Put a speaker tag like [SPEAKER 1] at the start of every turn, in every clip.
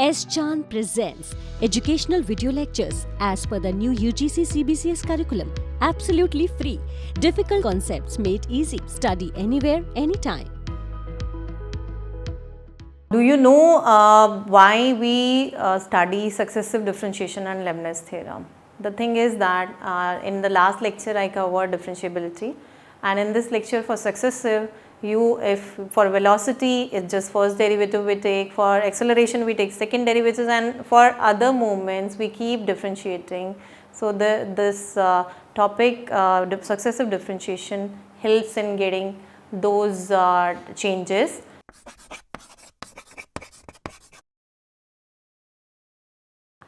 [SPEAKER 1] S. Chan presents educational video lectures as per the new UGC CBCS curriculum. Absolutely free. Difficult concepts made easy. Study anywhere, anytime.
[SPEAKER 2] Do you know why we study successive differentiation and Leibniz theorem? The thing is that in the last lecture I covered differentiability, and in this lecture for successive, if for velocity it's just first derivative we take, for acceleration we take second derivatives, and for other movements we keep differentiating. So this topic successive differentiation helps in getting those changes.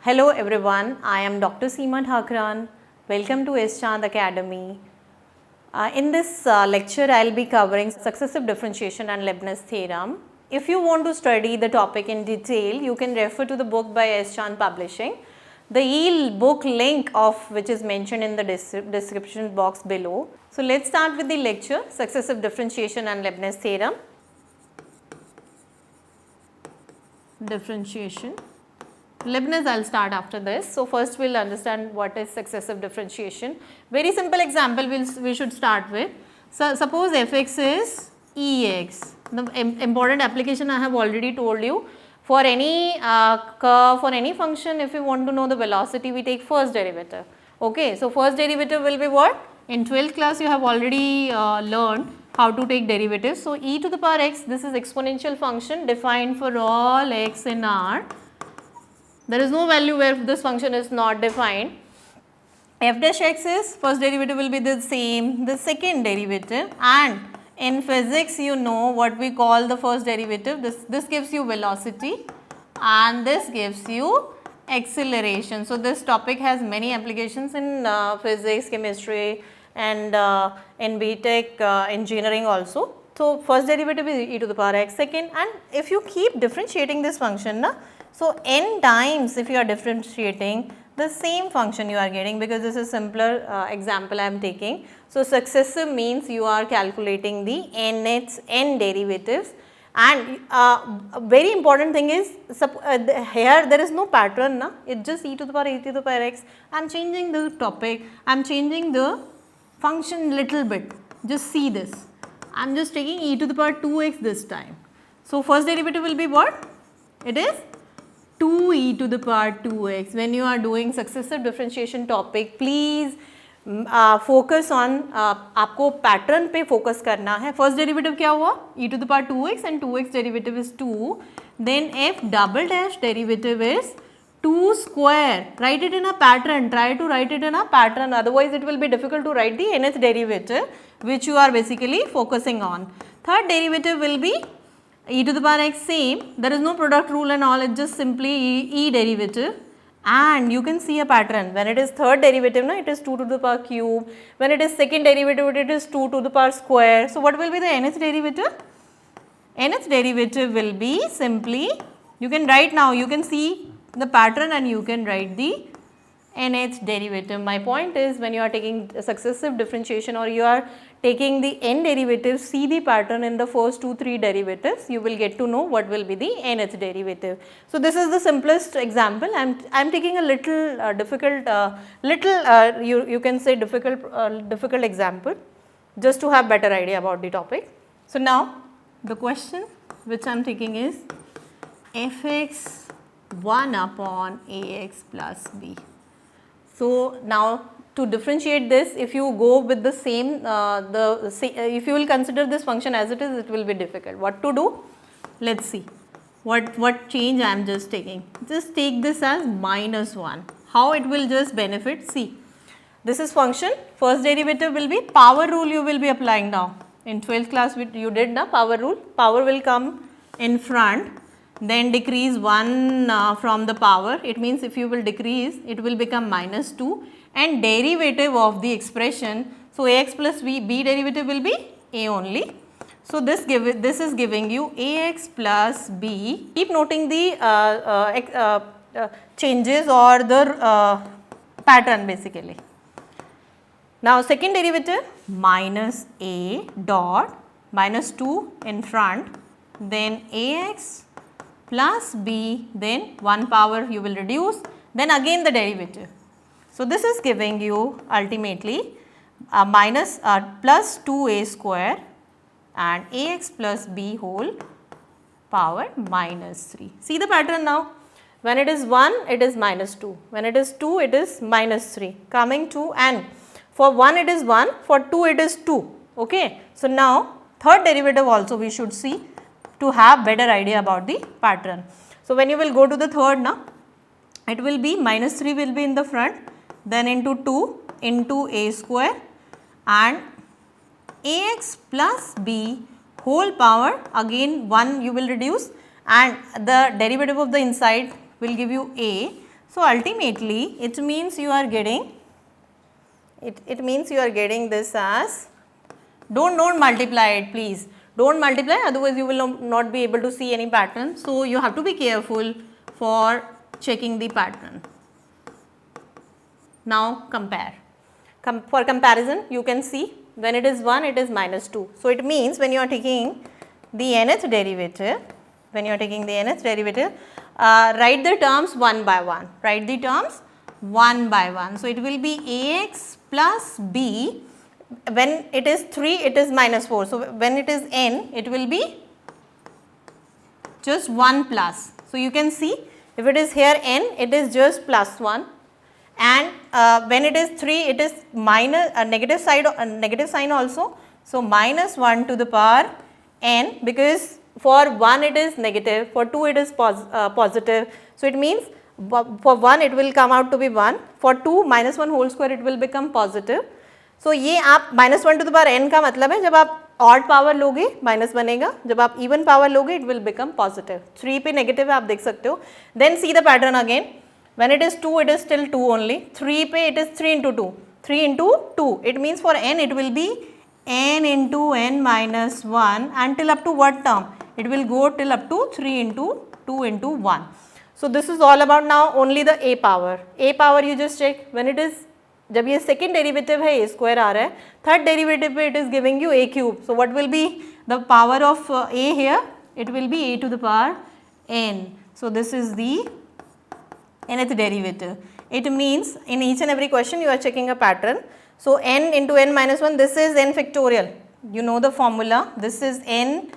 [SPEAKER 2] Hello everyone, I am Dr. Seema Thakran. Welcome to S. Chand Academy. In this lecture, I will be covering successive differentiation and Leibniz theorem. If you want to study the topic in detail, you can refer to the book by S. Chand Publishing. The book link of which is mentioned in the description box below. So let's start with the lecture, successive differentiation and Leibniz theorem. Differentiation. Leibniz I will start after this. So first we will understand what is successive differentiation. Very simple example we should start with. So suppose fx is ex. The important application I have already told you. For any curve, for any function, if we want to know the velocity, we take first derivative. Okay, so first derivative will be what? In 12th class you have already learned how to take derivatives. So e to the power x, this is exponential function defined for all x in R. There is no value where this function is not defined. F dash x is first derivative will be the same, the second derivative, and in physics you know what we call the first derivative. This gives you velocity and this gives you acceleration. So this topic has many applications in physics, chemistry, and in BTech engineering also. So first derivative is e to the power x, second, and if you keep differentiating this function, so n times if you are differentiating, the same function you are getting, because this is simpler example I am taking. So successive means you are calculating the n derivatives, and very important thing is here there is no pattern, it's just e to the power x. I am changing the topic, I am changing the function little bit, just see this. I am just taking e to the power 2x this time. So first derivative will be what? It is 2e to the power 2x. When you are doing successive differentiation topic, please focus on आपको pattern पे focus करना है. First derivative क्या हुआ? E to the power 2x and 2x derivative is 2. Then f double dash derivative is 2 square. Write it in a pattern. Try to write it in a pattern. Otherwise, it will be difficult to write the nth derivative, which you are basically focusing on. Third derivative will be e to the power x, same. There is no product rule and all. It's just simply e derivative. And you can see a pattern. When it is third derivative, it is 2 to the power cube. When it is second derivative, it is 2 to the power square. So what will be the nth derivative? Nth derivative will be simply, you can write now, you can see the pattern and you can write the nth derivative. My point is, when you are taking successive differentiation or you are taking the n derivatives, see the pattern in the first 2-3 derivatives, you will get to know what will be the nth derivative. So this is the simplest example. I am taking a little difficult, you can say difficult example, just to have better idea about the topic. So now the question which I am taking is fx 1 upon ax plus b. So now to differentiate this, if you go with the same, if you will consider this function as it is, it will be difficult. What to do? Let's see what change I am just taking. Just take this as minus 1. How it will just benefit? See, this is function. First derivative will be power rule you will be applying now. In 12th class you did power rule. Power will come in front. Then decrease 1 from the power. It means if you will decrease, it will become minus 2, and derivative of the expression. So ax plus b derivative will be a only. So this is giving you ax plus b. Keep noting the changes or the pattern basically. Now second derivative minus a dot minus 2 in front, then ax plus b, then 1 power you will reduce, then again the derivative. So this is giving you ultimately plus 2a square and ax plus b whole power minus 3. See the pattern now. When it is 1, it is minus 2. When it is 2, it is minus 3. Coming to n. For 1 it is 1, for 2 it is 2. Okay. So now third derivative also we should see to have better idea about the pattern. So when you will go to the third now, it will be minus 3 will be in the front, then into 2 into a square and ax plus b whole power, again 1 you will reduce and the derivative of the inside will give you a. So ultimately it means you are getting this as, don't multiply it please, don't multiply, otherwise you will not be able to see any pattern. So you have to be careful for checking the pattern. Now compare. For comparison you can see when it is 1 it is minus 2. So it means when you are taking the nth derivative, write the terms one by one. So it will be ax plus b. When it is 3 it is minus 4. So when it is n it will be just 1 plus. So you can see if it is here n it is just plus 1 and when it is 3 it is minus negative sign also. So minus 1 to the power n, because for 1 it is negative, for 2 it is positive. So it means for 1 it will come out to be 1, for 2 minus 1 whole square it will become positive. So ये आप minus 1 to the power n का मतलब है जब आप odd power लोगे minus बनेगा, जब आप even power लोगे it will become positive. 3 पे negative है आप देख सकते हो. Then see the pattern again. When it is 2 it is still 2 only. 3 पे it is 3 into 2. 3 into 2. It means for n it will be n into n minus 1 until up to what term? It will go till up to 3 into 2 into 1. So this is all about now only the a power. A power you just check when it is, जब ये second derivative है a square आ रहा है, third derivative पे it is giving you a cube. So what will be the power of a here? It will be a to the power n. So this is the nth derivative. It means in each and every question you are checking a pattern. So n into n minus 1, this is n factorial. You know the formula. This is n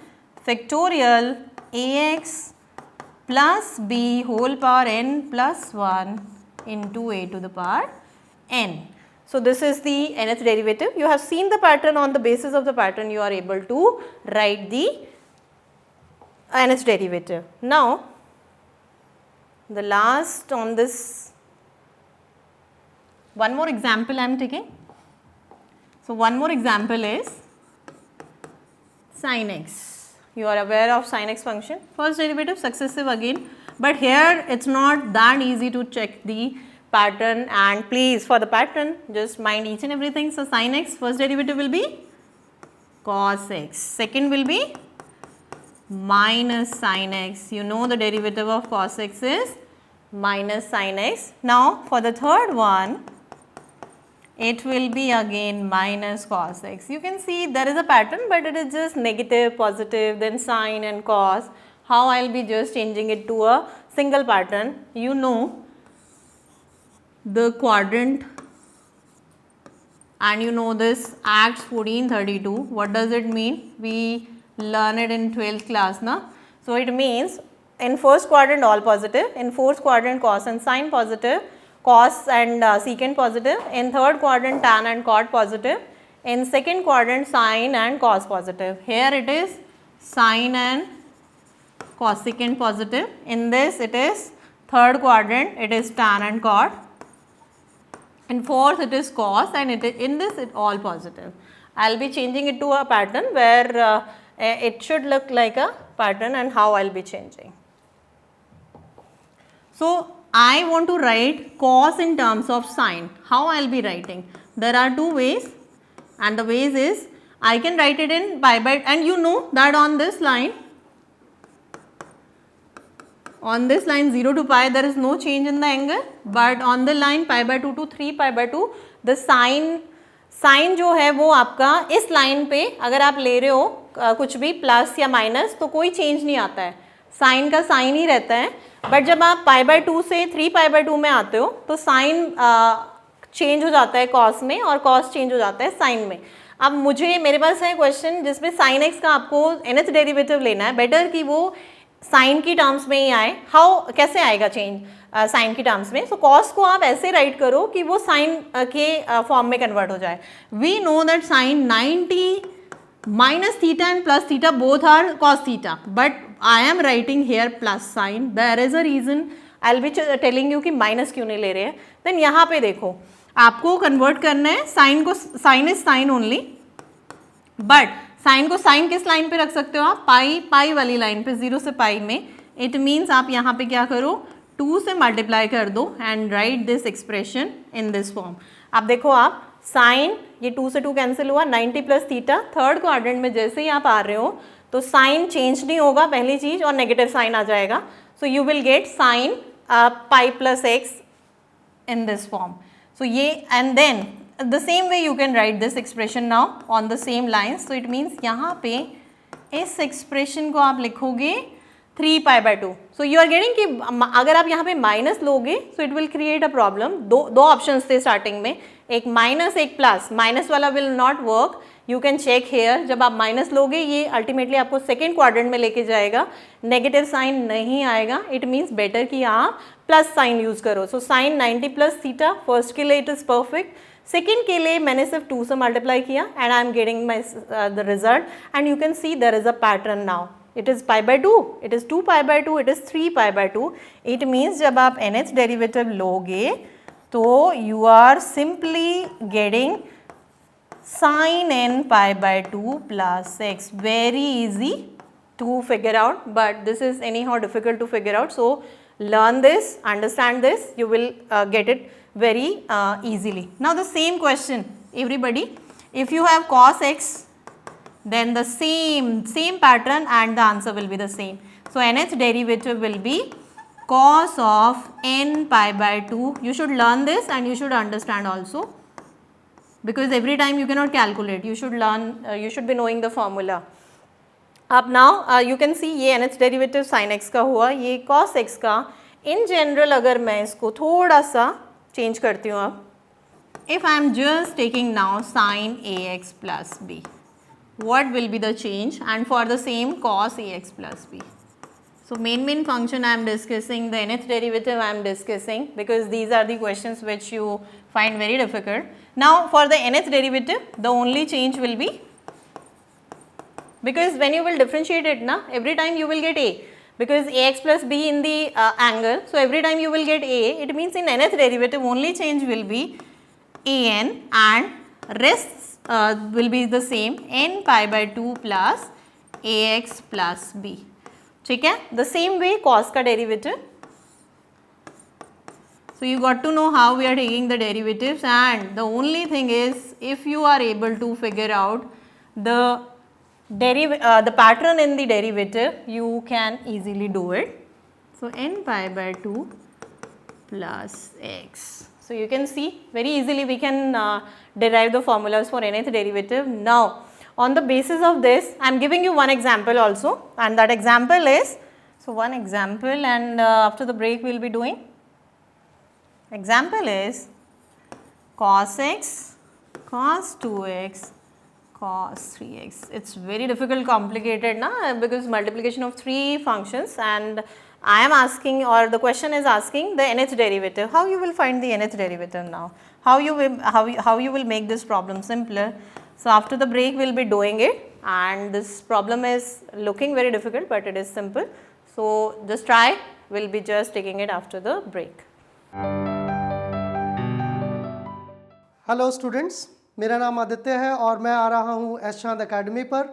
[SPEAKER 2] factorial ax plus b whole power n plus 1 into a to the power n. So this is the nth derivative. You have seen the pattern. On the basis of the pattern you are able to write the nth derivative. Now the last on this, one more example I am taking. So one more example is sin x. You are aware of sin x function, first derivative successive again, but here it is not that easy to check the pattern, and please for the pattern just mind each and everything. So sin x first derivative will be cos x, second will be minus sin x. You know the derivative of cos x is minus sin x. Now for the third one it will be again minus cos x. You can see there is a pattern, but it is just negative, positive, then sine and cos. How I will be just changing it to a single pattern. You know the quadrant and you know this Acts 14:32. What does it mean? We learn it in 12th class now. So it means in first quadrant all positive, in fourth quadrant cos and sine positive, cos and secant positive, in third quadrant tan and cot positive, in second quadrant sine and cos positive. Here it is sine and cosecant positive. In this it is third quadrant, it is tan and cot. In fourth it is cos, and in this it all positive. I will be changing it to a pattern where it should look like a pattern, and how I will be changing. So I want to write cos in terms of sine. How I will be writing? There are two ways, and the ways is I can write it in pi by, and you know that on this line 0 to pi there is no change in the angle, but on the line pi by 2 to 3 pi by 2 the sign जो है वो आपका इस line पे अगर आप ले रहे हो कुछ भी प्लस या माइनस तो कोई चेंज नहीं आता है. साइन का साइन ही रहता है, बट जब आप π/2 से 3π/2 में आते हो तो साइन चेंज हो जाता है कॉस में और कॉस चेंज हो जाता है साइन में। अब मेरे पास है क्वेश्चन जिसमें साइन एक्स का आपको nth डेरिवेटिव लेना है, बेटर कि वो साइन की टर्म्स में ही आए। कैसे आएगा चेंज साइन की टर्म्स में? सो कॉस को आप ऐसे राइट करो कि वो साइन के फॉर्म में कन्वर्ट हो जाए। We know that sine 90 minus theta and plus theta both are cos theta, but I am writing here plus sign. There is a reason. I'll be telling you कि minus क्यों नहीं ले रहे हैं। Then यहाँ पे देखो, आपको कन्वर्ट करना है साइन को, sine is sine only, but sine को साइन किस लाइन पे रख सकते हो आप? पाई वाली लाइन पे, 0 से पाई में। इट मीन्स आप यहाँ पे क्या करो, 2 से मल्टीप्लाई कर दो and right this expression in this form. अब देखो आप साइन, ये 2 से 2 कैंसिल हुआ, 90 प्लस थीटा, थर्ड क्वाड्रेंट में जैसे ही आप आ रहे हो तो साइन चेंज नहीं होगा पहली चीज, और नेगेटिव साइन आ जाएगा। So you will get sign pi plus x in this form. So ये, and then the same way you can write this expression now on the same lines. So it means यहाँ पे इस expression को आप लिखोगे 3π/2। So you are getting कि अगर आप यहाँ पे माइनस लोगे so it will create a problem. दो ऑप्शंस थे स्टार्टिंग में, एक माइनस एक प्लस। माइनस वाला will not work, you can check here. जब आप माइनस लोगे ये अल्टीमेटली आपको सेकेंड क्वाड्रेंट में लेके जाएगा, नेगेटिव साइन नहीं आएगा। इट मीन्स बेटर कि आप प्लस साइन यूज करो। So sine 90 plus theta, first के लिए इट इज परफेक्ट, सेकेंड के लिए मैंने सिर्फ 2 से मल्टीप्लाई किया and I am getting my the result. And you can see there is a pattern now. It is π/2, it is 2π/2, it is 3π/2. It means जब आप nth डेरिवेटिव लोगे तो you are simply getting sin n π/2 plus x. Very easy to figure out, but this is anyhow difficult to figure out. So learn this, understand this, you will get it very easily. Now the same question, everybody. If you have cos x, then the same pattern and the answer will be the same. So nth derivative will be cos of n π/2. You should learn this and you should understand also, because every time you cannot calculate, you should learn, you should be knowing the formula. अब now you can see ये nth derivative sin x का हुआ, ये cos x का। in general अगर मैं इसको थोड़ा सा change करती हूँ अब, if I am just taking now sin ax plus b, what will be the change? And for the same cos ax plus b. So main function I am discussing, the nth derivative I am discussing, because these are the questions which you find very difficult. Now for the nth derivative, the only change will be, because when you will differentiate it na, every time you will get a, because ax plus b in the angle, so every time you will get a, it means in nth derivative only change will be an, and rests will be the same, n π/2 plus ax plus b. ठीक है? The same way cos का derivative. So you got to know how we are taking the derivatives, and the only thing is if you are able to figure out the pattern in the derivative, you can easily do it. So n π/2 plus x. So you can see very easily we can derive the formulas for nth derivative. Now on the basis of this, I am giving you one example also, and that example is, so one example, and after the break we will be doing. Example is cos x, cos 2x, cos 3x. It's very difficult, complicated na, because multiplication of 3 functions, and I am asking, or the question is asking, the nth derivative. How you will find the nth derivative now? How you will make this problem simpler? So after the break we will be doing it, and this problem is looking very difficult, but it is simple. So just try. We will be just taking it after the break.
[SPEAKER 3] Hello students, मेरा नाम आदित्य है और मैं आ रहा हूँ S चांद academy पर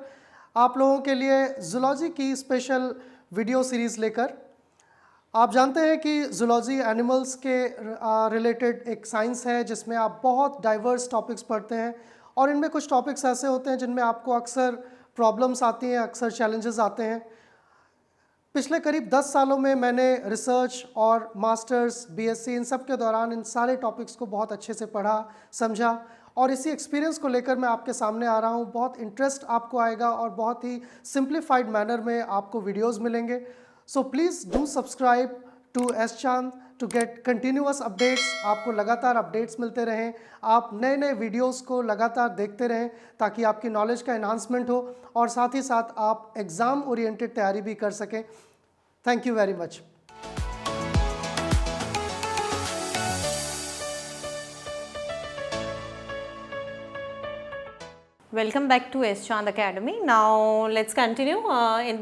[SPEAKER 3] आप लोगों के लिए जूलॉजी की स्पेशल वीडियो सीरीज़ लेकर। आप जानते हैं कि जूलॉजी एनिमल्स के रिलेटेड एक साइंस है जिसमें आप बहुत डाइवर्स टॉपिक्स पढ़ते हैं, और इनमें कुछ टॉपिक्स ऐसे होते हैं जिनमें आपको अक्सर प्रॉब्लम्स आती हैं, अक्सर चैलेंजेस आते हैं। पिछले करीब 10 सालों में मैंने रिसर्च और मास्टर्स, बीएससी, इन सब के दौरान इन सारे टॉपिक्स को बहुत अच्छे से पढ़ा, समझा, और इसी एक्सपीरियंस को लेकर मैं आपके सामने आ रहा हूँ। बहुत इंटरेस्ट आपको आएगा और बहुत ही सिंप्लीफाइड मैनर में आपको वीडियोस मिलेंगे। So please do subscribe to S Chand to get continuous updates. आपको लगातार अपडेट्स मिलते रहें, आप नए नए वीडियोस को लगातार देखते रहें ताकि आपकी नॉलेज का एनहांसमेंट हो और साथ ही साथ आप एग्ज़ाम ओरिएंटेड तैयारी भी कर सकें। Thank you very much.
[SPEAKER 2] Welcome back to S Chand Academy. Now let's continue.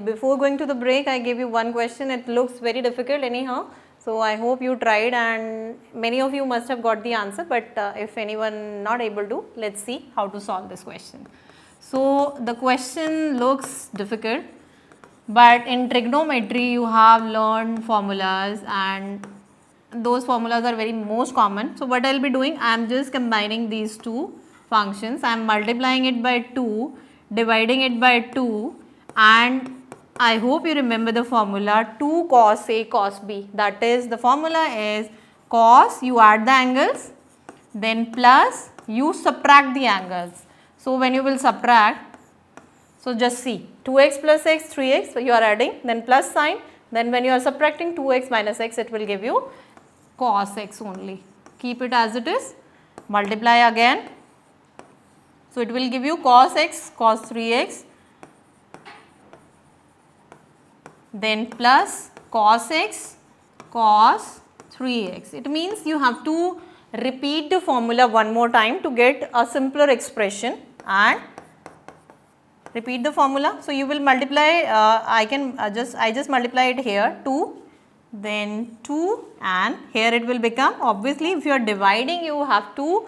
[SPEAKER 2] Before going to the break, I gave you one question. It looks very difficult anyhow. So I hope you tried and many of you must have got the answer. But if anyone not able to, let's see how to solve this question. So the question looks difficult, but in trigonometry you have learned formulas and those formulas are very most common. So what I will be doing, I am just combining these two functions. I am multiplying it by 2, dividing it by 2, and I hope you remember the formula 2 cos A cos B. That is, the formula is cos, you add the angles, then plus you subtract the angles. So when you will subtract, so just see 2x plus x 3x, so you are adding, then plus sign, then when you are subtracting 2x minus x, it will give you cos x only. Keep it as it is, multiply again. So it will give you cos x cos 3x, then plus cos x cos 3x. It means you have to repeat the formula one more time to get a simpler expression and repeat the formula. So you will multiply, I just multiply it here 2, then 2, and here it will become, obviously if you are dividing you have to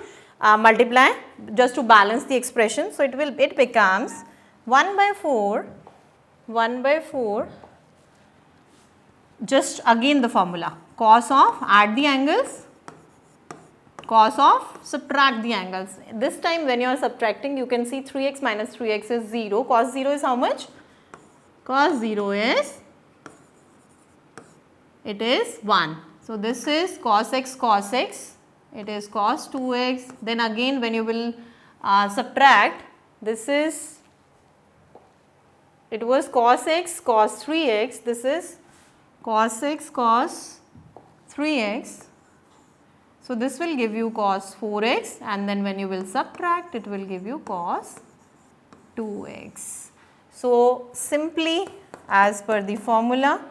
[SPEAKER 2] multiply just to balance the expression. So it becomes 1 by 4, just again the formula cos of add the angles, cos of subtract the angles. This time when you are subtracting, you can see 3x minus 3x is 0, cos 0 is how much? Cos 0 is, it is 1. So this is cos x, it is cos 2x, then again when you will subtract, this is, it was cos x cos 3x, this is cos x cos 3x. So this will give you cos 4x, and then when you will subtract, it will give you cos 2x. So simply as per the formula,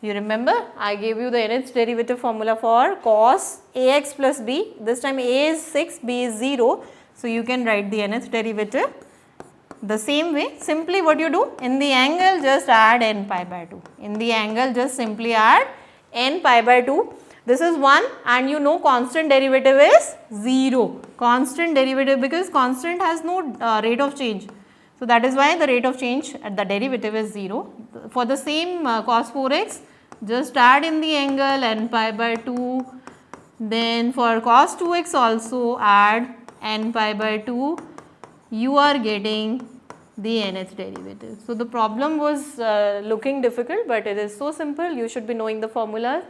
[SPEAKER 2] you remember I gave you the nth derivative formula for cos ax plus b. This time a is 6, b is 0. So you can write the nth derivative the same way. Simply what you do, in the angle just add n pi by 2. In the angle just simply add n pi by 2. This is 1 and you know constant derivative is 0. Constant derivative, because constant has no rate of change. So that is why the rate of change at the derivative is 0. For the same cos 4x, just add in the angle n pi by 2. Then for cos 2x also add n pi by 2. You are getting the nth derivative. So the problem was looking difficult, but it is so simple. You should be knowing the formulas.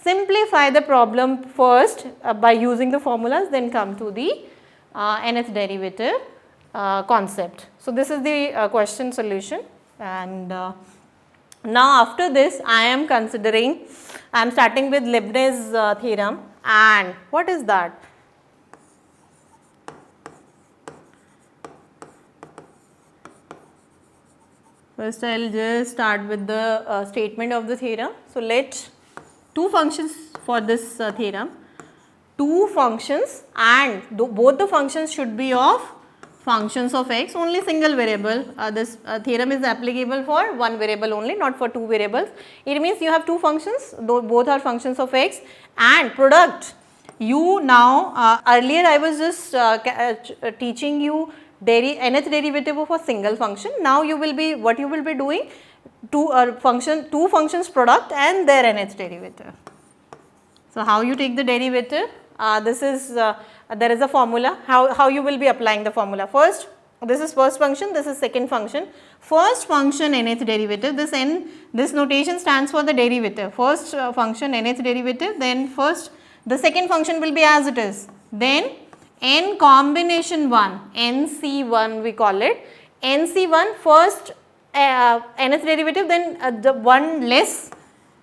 [SPEAKER 2] Simplify the problem first by using the formulas, then come to the nth derivative concept. So this is the question solution, and now after this I am starting with Leibniz theorem. And what is that? First I will just start with the statement of the theorem. So let two functions for this theorem, two functions, and both the functions should be of functions of x, only single variable. This theorem is applicable for one variable only, not for two variables. It means you have two functions, both are functions of x, and product. You now, earlier I was just teaching you nth derivative of a single function. Now you will be, what you will be doing, two functions product and their nth derivative. So how you take the derivative? This is there is a formula. How you will be applying the formula? First, this is first function, this is second function. First function nth derivative. This notation stands for the derivative. First function nth derivative. Then first the second function will be as it is. Then n combination 1, NC1 we call it. NC1 first nth derivative, then the one less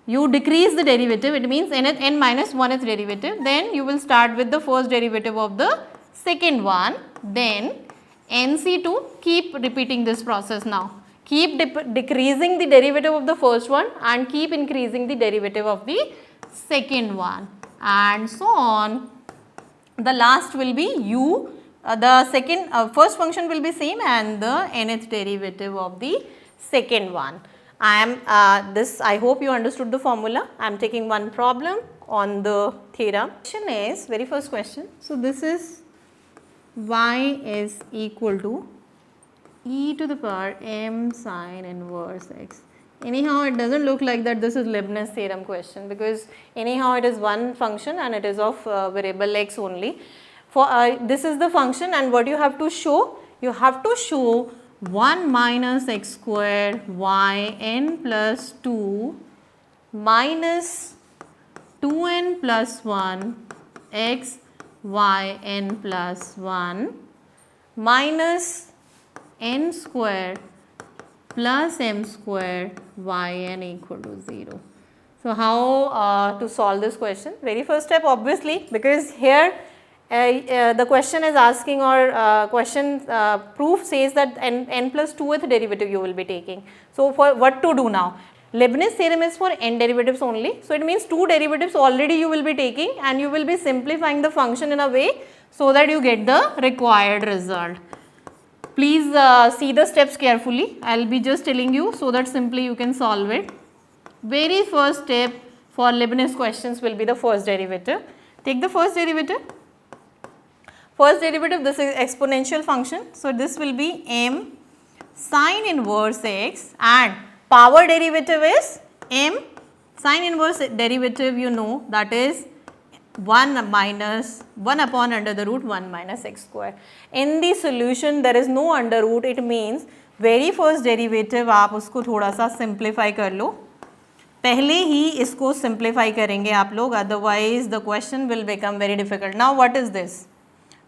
[SPEAKER 2] you decrease the derivative, it means n minus 1th derivative, then you will start with the first derivative of the second one, then NC2, keep repeating this process now. Keep decreasing the derivative of the first one and keep increasing the derivative of the second one, and so on. The last will be u, the first function will be same and the nth derivative of the second one. I hope you understood the formula. I am taking one problem on the theorem. Question is, very first question. So this is y is equal to e to the power m sine inverse x. Anyhow, it doesn't look like that this is Leibniz theorem question, because anyhow it is one function and it is of variable x only. For this is the function, and what you have to show? You have to show 1 minus x square y n plus 2 minus 2n plus 1 x y n plus 1 minus n square plus m square y n equal to 0. So, how to solve this question? Very first step, obviously, because here the question is asking, or question proof says that n plus 2th derivative you will be taking. So, for what to do now? Leibniz theorem is for n derivatives only. So, it means 2 derivatives already you will be taking, and you will be simplifying the function in a way so that you get the required result. Please see the steps carefully. I will be just telling you so that simply you can solve it. Very first step for Leibniz questions will be the first derivative. Take the first derivative. First derivative, this is exponential function. So, this will be m sine inverse x, and power derivative is m sine inverse derivative, you know, that is 1 minus 1 upon under the root 1 minus x square. In the solution there is no under root, it means very first derivative आप उसको थोड़ा सा simplify कर लो, पहले ही इसको simplify करेंगे आप लोग, otherwise the question will become very difficult. Now what is this?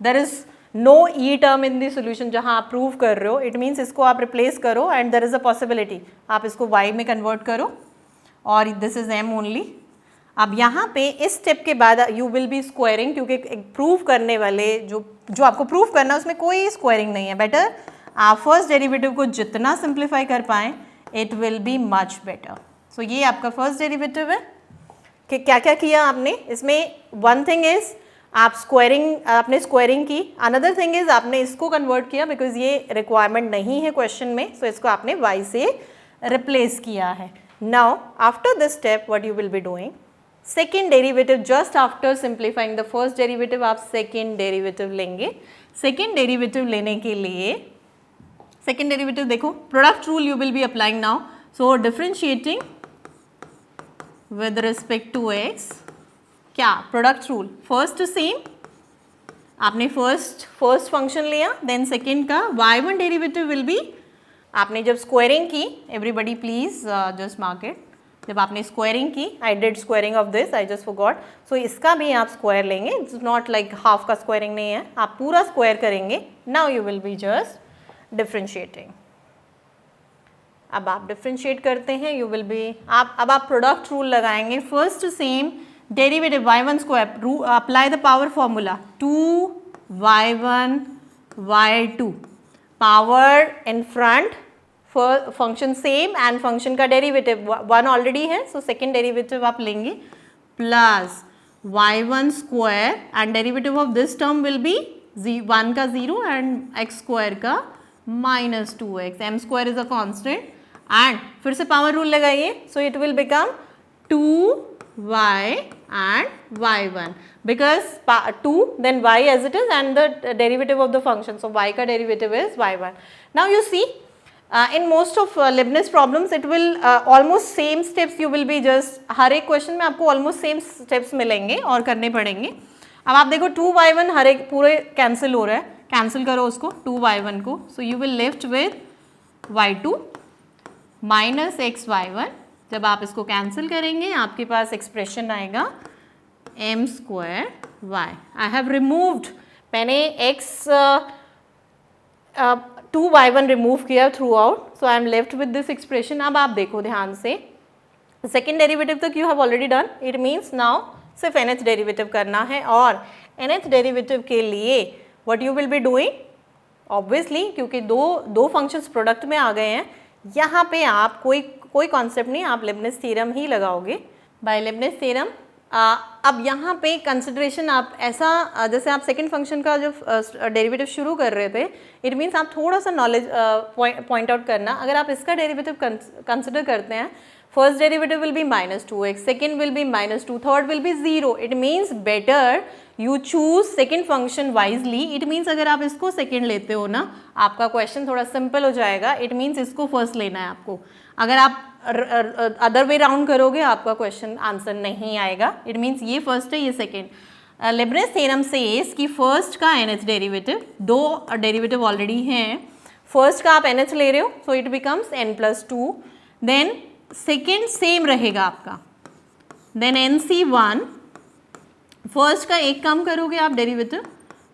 [SPEAKER 2] There is no e term in the solution जहाँ आप prove कर रहे हो, it means इसको आप replace करो and there is a possibility आप इसको y में convert करो और this is m only. अब यहाँ पे इस स्टेप के बाद यू विल बी स्क्वायरिंग, क्योंकि प्रूव करने वाले जो आपको प्रूव करना है उसमें कोई स्क्वायरिंग नहीं है. बेटर आप फर्स्ट डेरिवेटिव को जितना सिंप्लीफाई कर पाएँ it will be much better. So ये आपका फर्स्ट डेरिवेटिव है. कि क्या क्या किया आपने इसमें? वन थिंग इज आप आपने स्क्वायरिंग की, अनदर थिंग इज आपने इसको कन्वर्ट किया बिकॉज ये रिक्वायरमेंट नहीं है क्वेश्चन में, सो इसको आपने y से रिप्लेस किया है. Now after this step what you will be doing, second derivative, just after simplifying the first derivative आप सेकेंड डेरिवेटिव लेंगे. सेकेंड डेरिवेटिव लेने के लिए सेकेंड डेरिवेटिव देखो, product rule you will be applying now. So differentiating with respect to x, क्या product rule, first same आपने first function लिया, then second का y1 डेरिवेटिव विल बी, आपने जब स्क्वायरिंग की, everybody please just mark it, जब आपने squaring की, I did squaring of this, I just forgot, so इसका भी आप स्क्वायर लेंगे, इट्स नॉट लाइक हाफ का स्क्वायरिंग नहीं है, आप पूरा स्क्वायर करेंगे. Now you will be just differentiating. अब आप डिफरेंशिएट करते हैं, यू विल बी अब आप प्रोडक्ट रूल लगाएंगे. First sem derivative y1 square, apply the power formula, 2y1 y2, power in front, function same and function का derivative 1 already है, so second derivative आप लेंगे, plus y1 square and derivative of this term will be 1 का 0 and x square का minus 2x, m square is a constant, and फिर से power rule लगाइए, सो it will become 2y and y1 because 2 then y as it is and the derivative of the function, so y का derivative is y1. Now you see in most of Leibniz problems it will almost same steps you will be just, हर एक question में आपको almost same steps मिलेंगे और करने पड़ेंगे. अब आप देखो 2y1 हर एक पूरे कैंसिल हो रहा है, कैंसिल करो उसको 2y1 को, so you will left with y2 minus xy1. जब आप इसको कैंसिल करेंगे आपके पास एक्सप्रेशन आएगा m square y. I have removed, मैंने x 2y1 रिमूव किया through out, so I am left with this expression. अब आप देखो ध्यान से, सेकेंड डेरिवेटिव तक you have already done, it means now सिर्फ nth डेरिवेटिव करना है, और nth डेरिवेटिव के लिए what you will be doing, obviously क्योंकि दो फंक्शंस प्रोडक्ट में आ गए हैं, यहाँ पे आप कोई कॉन्सेप्ट नहीं, आप लेबनिज़ थ्योरम ही लगाओगे। बाय लेबनिज़ थ्योरम अब यहाँ पे कंसिडरेशन आप ऐसा जैसे आप सेकंड फंक्शन का जो डेरिवेटिव शुरू कर रहे थे, इट मीन्स आप थोड़ा सा नॉलेज पॉइंट आउट करना, अगर आप इसका डेरिवेटिव कंसिडर करते हैं, first derivative will B -2x, second will be -2, third will be 0, it means better you choose second function wisely. It means अगर आप इसको सेकेंड लेते हो ना, आपका क्वेश्चन थोड़ा सिंपल हो जाएगा, इट मीन्स इसको फर्स्ट लेना है आपको। अगर आप अदर वे राउंड करोगे आपका क्वेश्चन आंसर नहीं आएगा, इट मीन्स ये फर्स्ट है ये सेकेंड। लेबनिज़ थ्योरम सेज कि फर्स्ट का nth डेरिवेटिव, दो डेरिवेटिव ऑलरेडी हैं, फर्स्ट का आप nth ले रहे हो, so it becomes n+2, then second same रहेगा आपका, देन nc1, फर्स्ट का एक कम करोगे आप डेरिवेटिव,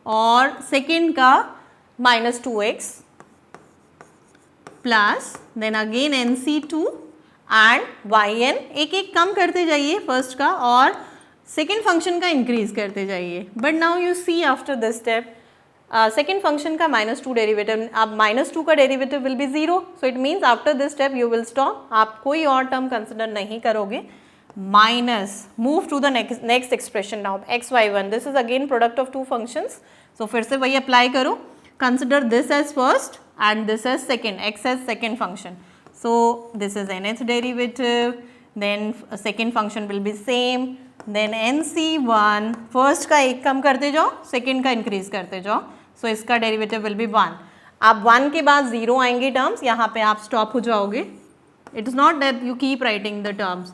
[SPEAKER 2] और सेकेंड का -2x plus then again nc2 and yn, एक एक कम करते जाइए फर्स्ट का और सेकेंड फंक्शन का इंक्रीज करते जाइए। But now you see after this step second function का -2 डेरिवेटिव, अब -2 का derivative will be 0, so it means after this step you will stop, आप कोई और टर्म कंसिडर नहीं करोगे, minus move to the next expression now x/y1, this is again product of two functions, so फिर से वही अप्लाई करो, consider this as first and this as second, x as second function, so this is nth derivative, then second function will be same, then nc1, first का एक कम करते जाओ, second का increase करते जाओ, so इसका derivative will be 1, अब 1 के बाद 0 आएंगे terms, यहाँ पे आप stop हो जाओगे, it is not that you keep writing the terms,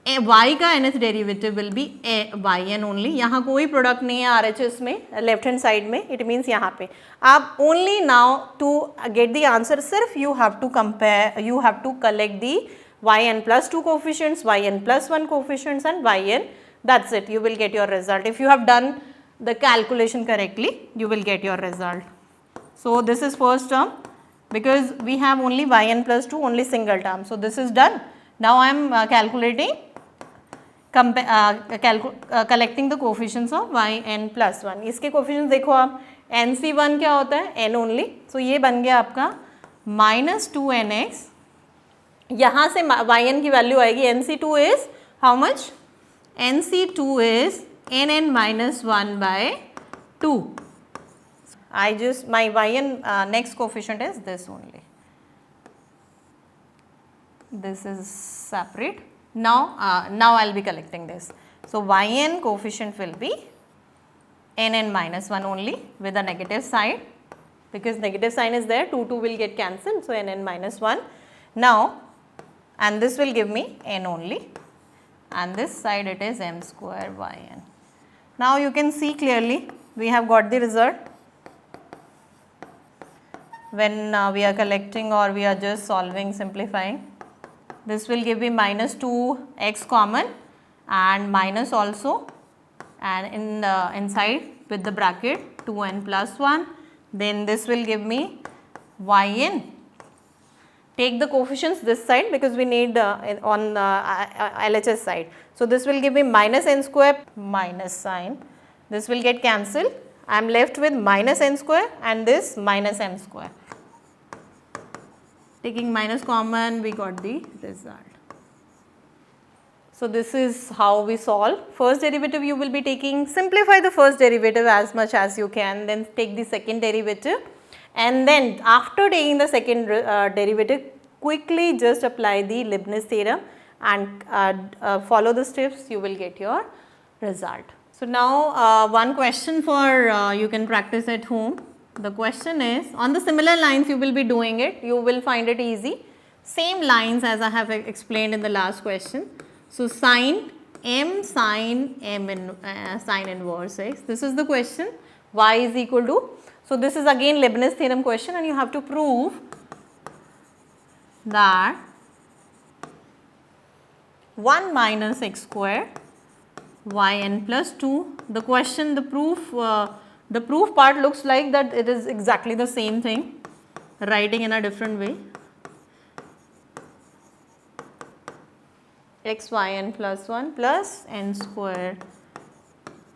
[SPEAKER 2] y का nth derivative will be yn only, यहाँ कोई प्रोडक्ट नहीं है RHS में लेफ्ट हैंड साइड में, इट मीन्स यहाँ पे आप only now to get the answer सिर्फ you have to compare, you have to collect the yn+2 coefficients, yn+1 coefficients and yn, that's it, you will get your result. If you have done the calculation correctly, you will get your result. So this is first term, because we have only yn+2, only single term, so this is done. Now I am calculating collecting the coefficients of yn+1, इसके coefficients देखो आप, nc1 क्या होता है n only, सो ये बन गया आपका -2nx, यहाँ से yn की वैल्यू आएगी, nc2 is how much, nc2 is nn-1/2, I just my yn next coefficient is this only, this is separate. Now I'll be collecting this. So yn coefficient will be nn-1 only with a negative sign, because negative sign is there, 2 will get cancelled, so nn-1. Now, and this will give me n only, and this side it is m square yn. Now you can see clearly we have got the result when we are collecting or we are just solving, simplifying. This will give me -2x common and minus also, and in inside with the bracket 2n+1, then this will give me yn. Take the coefficients this side because we need on LHS side. So this will give me -n square minus sign. This will get cancelled. I am left with -n square and this -m square. Taking minus common, we got the result. So this is how we solve. First derivative you will be taking, simplify the first derivative as much as you can, then take the second derivative, and then after taking the second derivative, quickly just apply the Leibniz theorem and follow the steps, you will get your result. So now one question for you can practice at home. The question is, on the similar lines you will be doing it, you will find it easy. Same lines as I have explained in the last question. So sin m sin m in sin inverse x, this is the question, y is equal to, so this is again Leibniz theorem question, and you have to prove that 1 minus x square yn plus 2, the question, the proof part looks like that it is exactly the same thing, writing in a different way. xyn plus 1 plus n square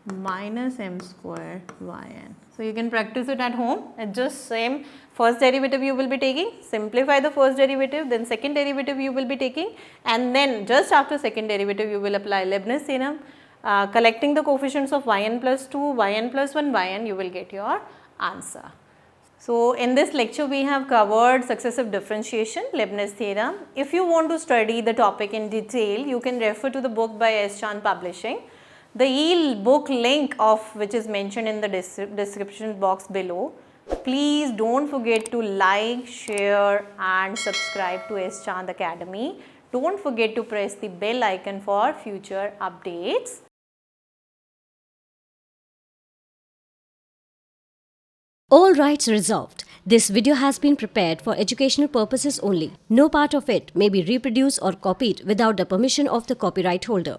[SPEAKER 2] minus m square yn. So you can practice it at home. It's just same first derivative you will be taking, simplify the first derivative, then second derivative you will be taking, and then just after second derivative you will apply Leibniz theorem, collecting the coefficients of yn plus 2, yn plus 1, yn, you will get your answer. So in this lecture we have covered successive differentiation, Leibniz theorem. If you want to study the topic in detail, you can refer to the book by S. Chand Publishing. The e-book link of which is mentioned in the description box below. Please don't forget to like, share and subscribe to S. Chand Academy. Don't forget to press the bell icon for future updates.
[SPEAKER 1] All rights reserved. This video has been prepared for educational purposes only. No part of it may be reproduced or copied without the permission of the copyright holder.